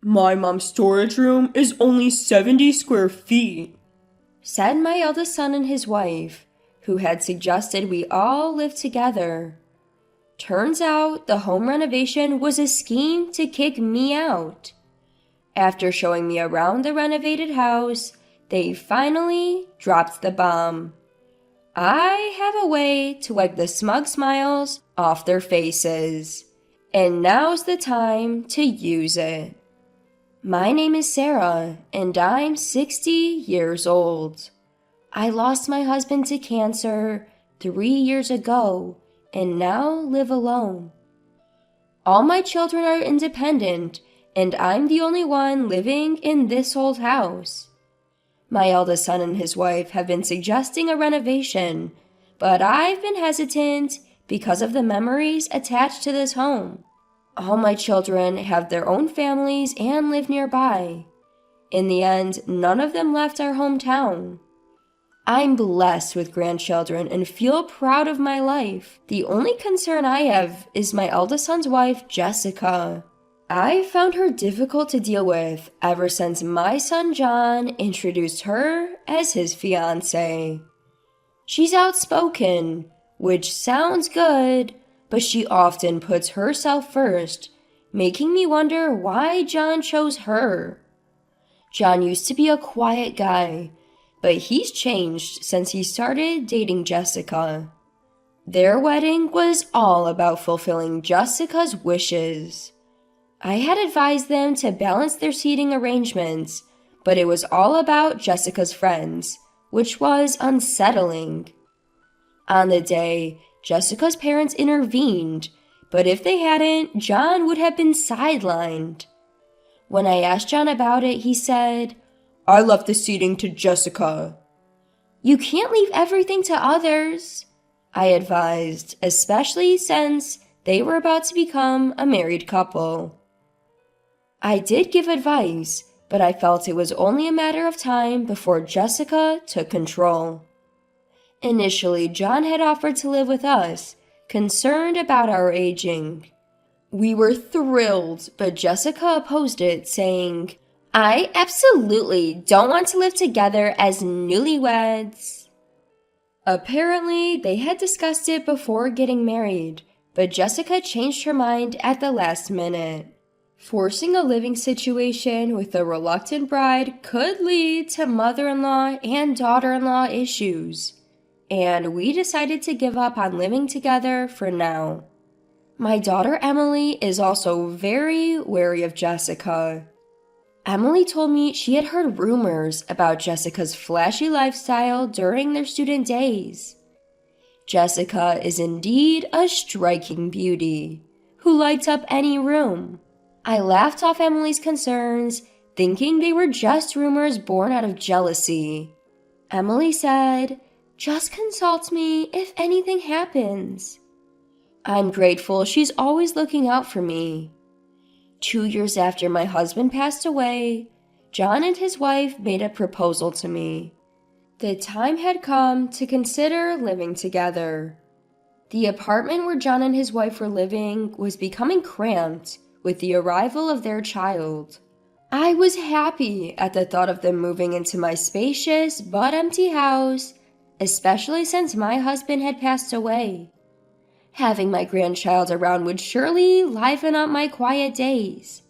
My mom's storage room is only 70 square feet, said my eldest son and his wife, who had suggested we all live together. Turns out the home renovation was a scheme to kick me out. After showing me around the renovated house, they finally dropped the bomb. I have a way to wipe the smug smiles off their faces, and now's the time to use it. My name is Sarah, and I'm 60 years old. I lost my husband to cancer 3 years ago and now live alone. All my children are independent, and I'm the only one living in this old house. My eldest son and his wife have been suggesting a renovation, but I've been hesitant because of the memories attached to this home. All my children have their own families and live nearby. In the end, none of them left our hometown. I'm blessed with grandchildren and feel proud of my life. The only concern I have is my eldest son's wife, Jessica. I found her difficult to deal with ever since my son John introduced her as his fiancée. She's outspoken, which sounds good, but she often puts herself first, making me wonder why John chose her. John used to be a quiet guy, but he's changed since he started dating Jessica. Their wedding was all about fulfilling Jessica's wishes. I had advised them to balance their seating arrangements, but it was all about Jessica's friends, which was unsettling. On the day, Jessica's parents intervened, but if they hadn't, John would have been sidelined. When I asked John about it, he said, "I left the seating to Jessica." "You can't leave everything to others," I advised, especially since they were about to become a married couple. I did give advice, but I felt it was only a matter of time before Jessica took control. Initially, John had offered to live with us, concerned about our aging. We were thrilled, but Jessica opposed it, saying, "I absolutely don't want to live together as newlyweds." Apparently, they had discussed it before getting married, but Jessica changed her mind at the last minute. Forcing a living situation with a reluctant bride could lead to mother-in-law and daughter-in-law issues, and we decided to give up on living together for now. My daughter Emily is also very wary of Jessica. Emily told me she had heard rumors about Jessica's flashy lifestyle during their student days. Jessica is indeed a striking beauty who lights up any room. I laughed off Emily's concerns, thinking they were just rumors born out of jealousy. Emily said, "Just consult me if anything happens." I'm grateful she's always looking out for me. 2 years after my husband passed away, John and his wife made a proposal to me. The time had come to consider living together. The apartment where John and his wife were living was becoming cramped with the arrival of their child. I was happy at the thought of them moving into my spacious but empty house, especially since my husband had passed away. Having my grandchild around would surely liven up my quiet days.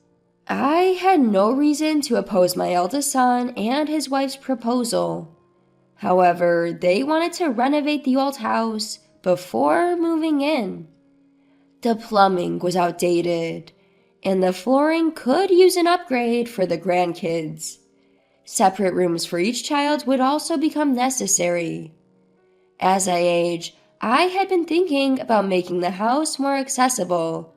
I had no reason to oppose my eldest son and his wife's proposal. However, they wanted to renovate the old house before moving in. The plumbing was outdated, and the flooring could use an upgrade for the grandkids. Separate rooms for each child would also become necessary. As I age, I had been thinking about making the house more accessible,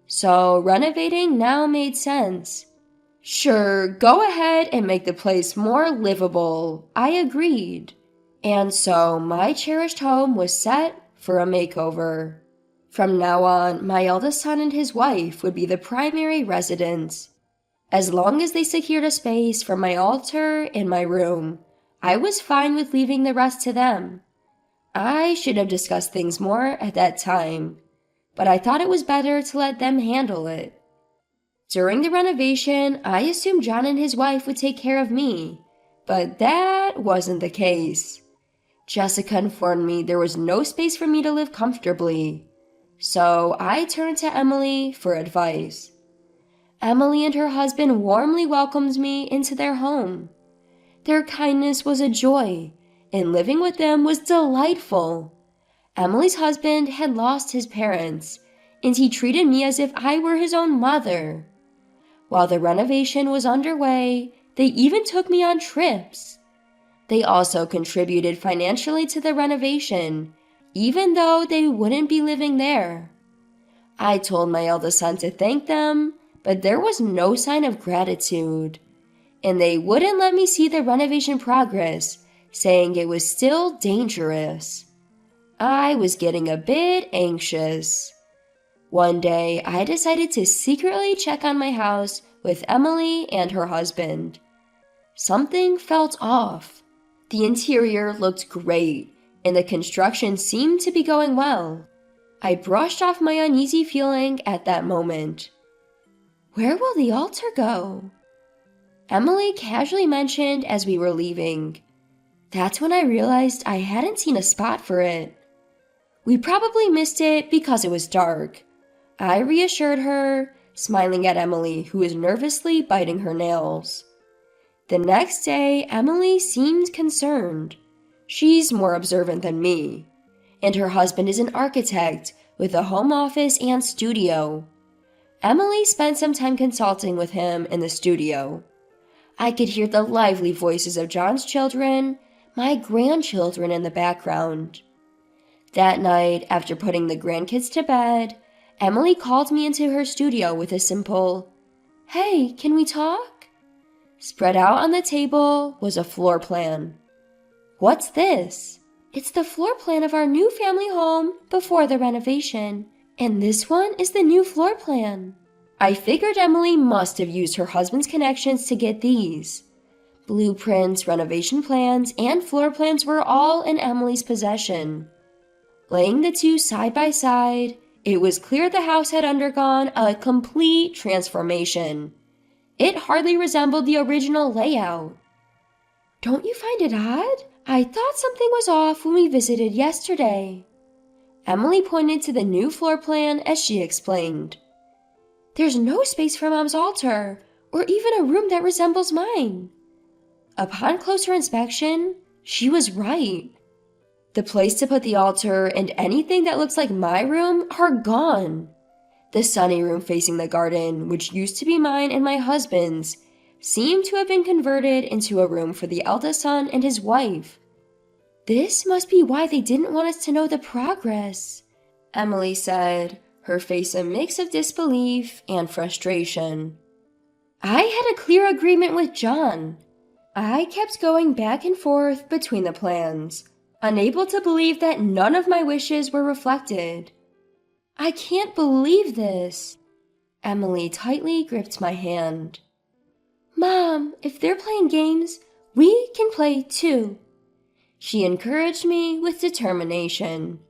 so renovating now made sense. "Sure, go ahead and make the place more livable," I agreed. And so my cherished home was set for a makeover. From now on, my eldest son and his wife would be the primary residents. As long as they secured a space for my altar and my room, I was fine with leaving the rest to them. I should have discussed things more at that time, but I thought it was better to let them handle it. During the renovation, I assumed John and his wife would take care of me, but that wasn't the case. Jessica informed me there was no space for me to live comfortably, so I turned to Emily for advice. Emily and her husband warmly welcomed me into their home. Their kindness was a joy, and living with them was delightful. Emily's husband had lost his parents, and he treated me as if I were his own mother. While the renovation was underway, they even took me on trips. They also contributed financially to the renovation, even though they wouldn't be living there. I told my eldest son to thank them, but there was no sign of gratitude. And they wouldn't let me see the renovation progress, saying it was still dangerous. I was getting a bit anxious. One day, I decided to secretly check on my house with Emily and her husband. Something felt off. The interior looked great, and the construction seemed to be going well. I brushed off my uneasy feeling at that moment. "Where will the altar go?" Emily casually mentioned as we were leaving. That's when I realized I hadn't seen a spot for it. We probably missed it because it was dark. I reassured her, smiling at Emily, who was nervously biting her nails. The next day, Emily seemed concerned. She's more observant than me. And her husband is an architect with a home office and studio. Emily spent some time consulting with him in the studio. I could hear the lively voices of John's children, my grandchildren in the background. That night, after putting the grandkids to bed, Emily called me into her studio with a simple, "Hey, can we talk?" Spread out on the table was a floor plan. "What's this?" "It's the floor plan of our new family home before the renovation, and this one is the new floor plan." I figured Emily must have used her husband's connections to get these. Blueprints, renovation plans, and floor plans were all in Emily's possession. Laying the two side by side, it was clear the house had undergone a complete transformation. It hardly resembled the original layout. "Don't you find it odd? I thought something was off when we visited yesterday." Emily pointed to the new floor plan as she explained. "There's no space for Mom's altar, or even a room that resembles mine." Upon closer inspection, she was right. The place to put the altar and anything that looks like my room are gone. The sunny room facing the garden, which used to be mine and my husband's, seemed to have been converted into a room for the eldest son and his wife. "This must be why they didn't want us to know the progress," Emily said, her face a mix of disbelief and frustration. I had a clear agreement with John. I kept going back and forth between the plans, unable to believe that none of my wishes were reflected. "I can't believe this." Emily tightly gripped my hand. "Mom, if they're playing games, we can play too." She encouraged me with determination.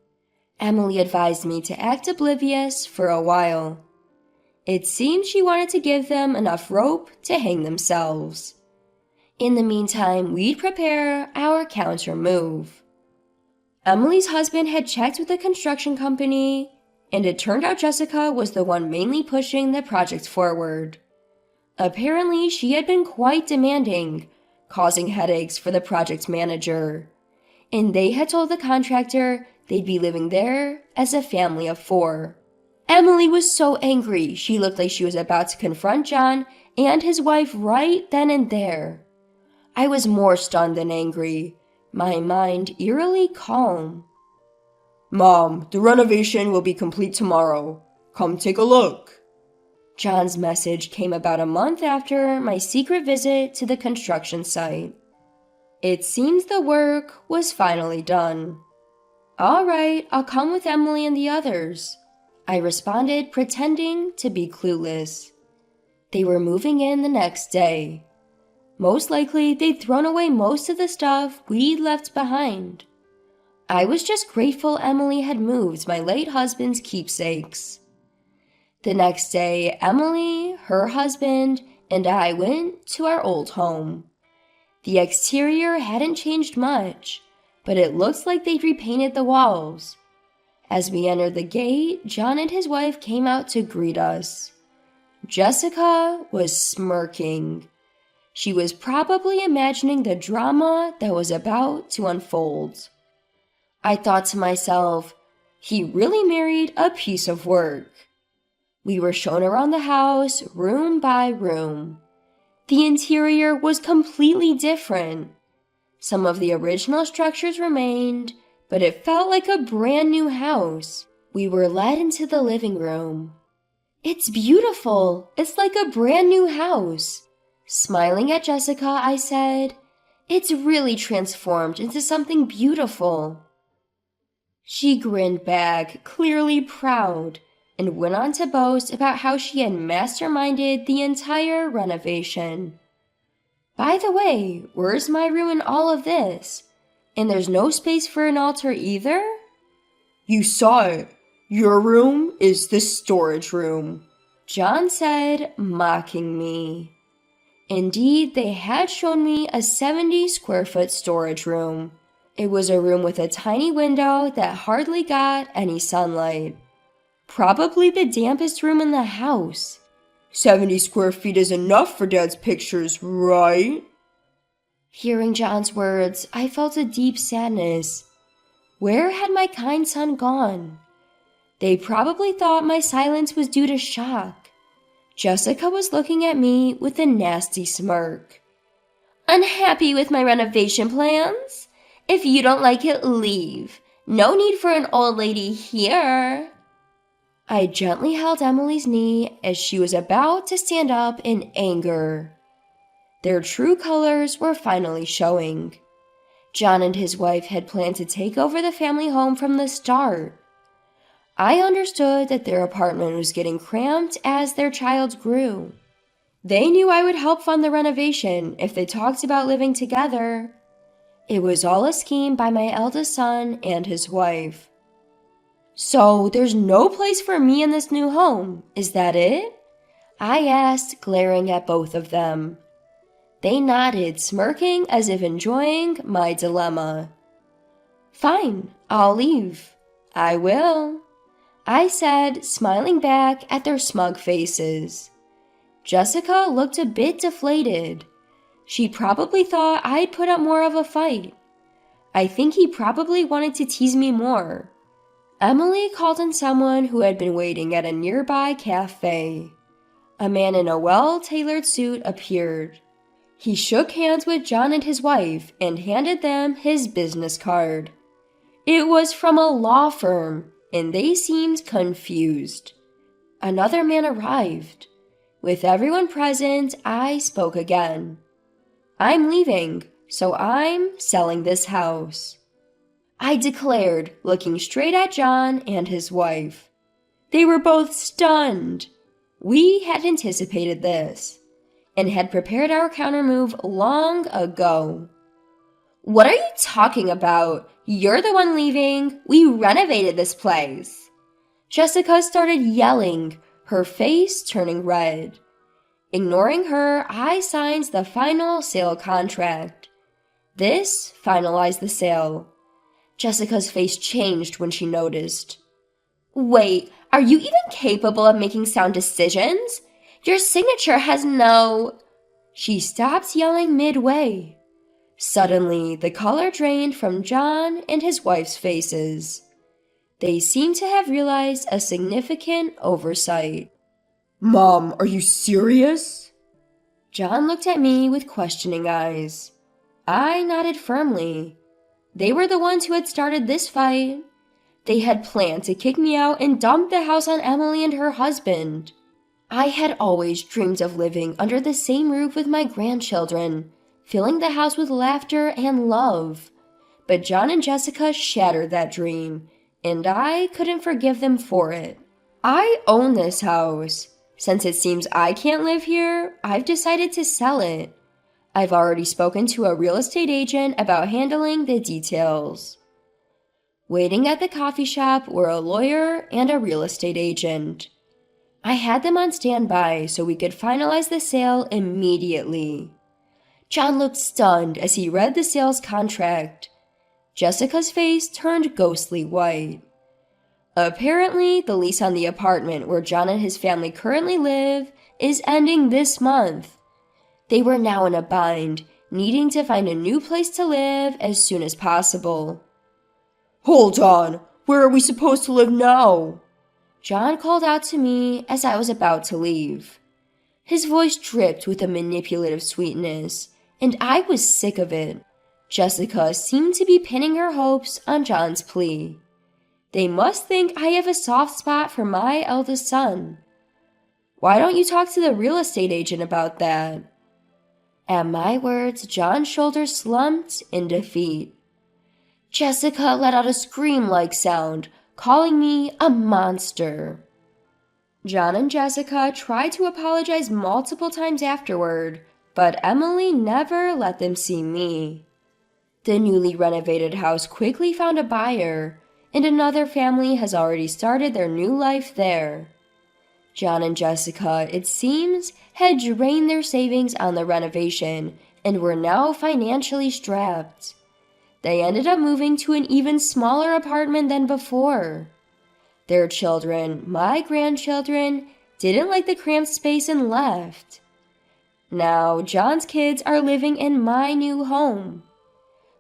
Emily advised me to act oblivious for a while. It seemed she wanted to give them enough rope to hang themselves. In the meantime, we'd prepare our counter move. Emily's husband had checked with the construction company, and it turned out Jessica was the one mainly pushing the project forward. Apparently, she had been quite demanding, causing headaches for the project manager, and they had told the contractor they'd be living there as a family of 4. Emily was so angry she looked like she was about to confront John and his wife right then and there. I was more stunned than angry, my mind eerily calm. "Mom, the renovation will be complete tomorrow. Come take a look." John's message came about a month after my secret visit to the construction site. It seems the work was finally done. "All right, I'll come with Emily and the others," I responded, pretending to be clueless. They were moving in the next day. Most likely, they'd thrown away most of the stuff we'd left behind. I was just grateful Emily had moved my late husband's keepsakes. The next day, Emily, her husband, and I went to our old home. The exterior hadn't changed much, but it looks like they'd repainted the walls. As we entered the gate, John and his wife came out to greet us. Jessica was smirking. She was probably imagining the drama that was about to unfold. I thought to myself, he really married a piece of work. We were shown around the house, room by room. The interior was completely different. Some of the original structures remained, but it felt like a brand new house. We were led into the living room. It's beautiful. It's like a brand new house. Smiling at Jessica, I said, "It's really transformed into something beautiful." She grinned back, clearly proud, and went on to boast about how she had masterminded the entire renovation. By the way, where's my room in all of this? And there's no space for an altar either? You saw it. Your room is the storage room, John said, mocking me. Indeed, they had shown me a 70-square-foot storage room. It was a room with a tiny window that hardly got any sunlight. Probably the dampest room in the house. 70 square feet is enough for Dad's pictures, right? Hearing John's words, I felt a deep sadness. Where had my kind son gone? They probably thought my silence was due to shock. Jessica was looking at me with a nasty smirk. "Unhappy with my renovation plans? If you don't like it, leave. No need for an old lady here." I gently held Emily's knee as she was about to stand up in anger. Their true colors were finally showing. John and his wife had planned to take over the family home from the start. I understood that their apartment was getting cramped as their child grew. They knew I would help fund the renovation if they talked about living together. It was all a scheme by my eldest son and his wife. "So there's no place for me in this new home, is that it?" I asked, glaring at both of them. They nodded, smirking as if enjoying my dilemma. "Fine, I'll leave." "I will," I said, smiling back at their smug faces. Jessica looked a bit deflated. She probably thought I'd put up more of a fight. I think he probably wanted to tease me more. Emily called in someone who had been waiting at a nearby cafe. A man in a well-tailored suit appeared. He shook hands with John and his wife and handed them his business card. It was from a law firm, and they seemed confused. Another man arrived. With everyone present, I spoke again. "I'm leaving, so I'm selling this house," I declared, looking straight at John and his wife. They were both stunned. We had anticipated this and had prepared our countermove long ago. "What are you talking about? You're the one leaving. We renovated this place." Jessica started yelling, her face turning red. Ignoring her, I signed the final sale contract. This finalized the sale. Jessica's face changed when she noticed. "Wait, are you even capable of making sound decisions? Your signature has no—" She stopped yelling midway. Suddenly, the color drained from John and his wife's faces. They seemed to have realized a significant oversight. Mom, are you serious? John looked at me with questioning eyes. I nodded firmly. They were the ones who had started this fight. They had planned to kick me out and dump the house on Emily and her husband. I had always dreamed of living under the same roof with my grandchildren, filling the house with laughter and love. But John and Jessica shattered that dream, and I couldn't forgive them for it. I own this house. Since it seems I can't live here, I've decided to sell it. I've already spoken to a real estate agent about handling the details. Waiting at the coffee shop were a lawyer and a real estate agent. I had them on standby so we could finalize the sale immediately. John looked stunned as he read the sales contract. Jessica's face turned ghostly white. Apparently, the lease on the apartment where John and his family currently live is ending this month. They were now in a bind, needing to find a new place to live as soon as possible. Hold on, where are we supposed to live now? John called out to me as I was about to leave. His voice dripped with a manipulative sweetness, and I was sick of it. Jessica seemed to be pinning her hopes on John's plea. They must think I have a soft spot for my eldest son. Why don't you talk to the real estate agent about that? At my words, John's shoulders slumped in defeat. Jessica let out a scream-like sound, calling me a monster. John and Jessica tried to apologize multiple times afterward, but Emily never let them see me. The newly renovated house quickly found a buyer, and another family has already started their new life there. John and Jessica, it seems, had drained their savings on the renovation and were now financially strapped. They ended up moving to an even smaller apartment than before. Their children, my grandchildren, didn't like the cramped space and left. Now, John's kids are living in my new home.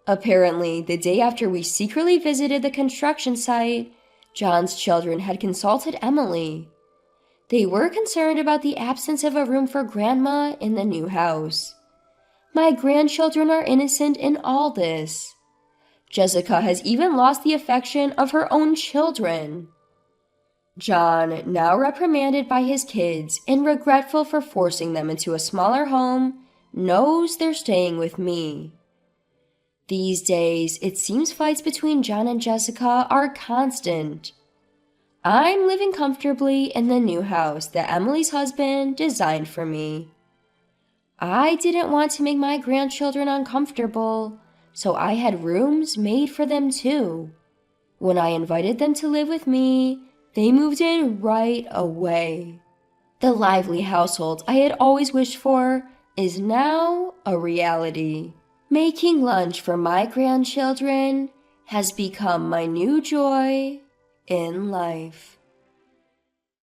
Apparently, the day after we secretly visited the construction site, John's children had consulted Emily. They were concerned about the absence of a room for Grandma in the new house. My grandchildren are innocent in all this. Jessica has even lost the affection of her own children. John, now reprimanded by his kids and regretful for forcing them into a smaller home, knows they're staying with me. These days, it seems fights between John and Jessica are constant. I'm living comfortably in the new house that Emily's husband designed for me. I didn't want to make my grandchildren uncomfortable, so I had rooms made for them too. When I invited them to live with me, they moved in right away. The lively household I had always wished for is now a reality. Making lunch for my grandchildren has become my new joy in life.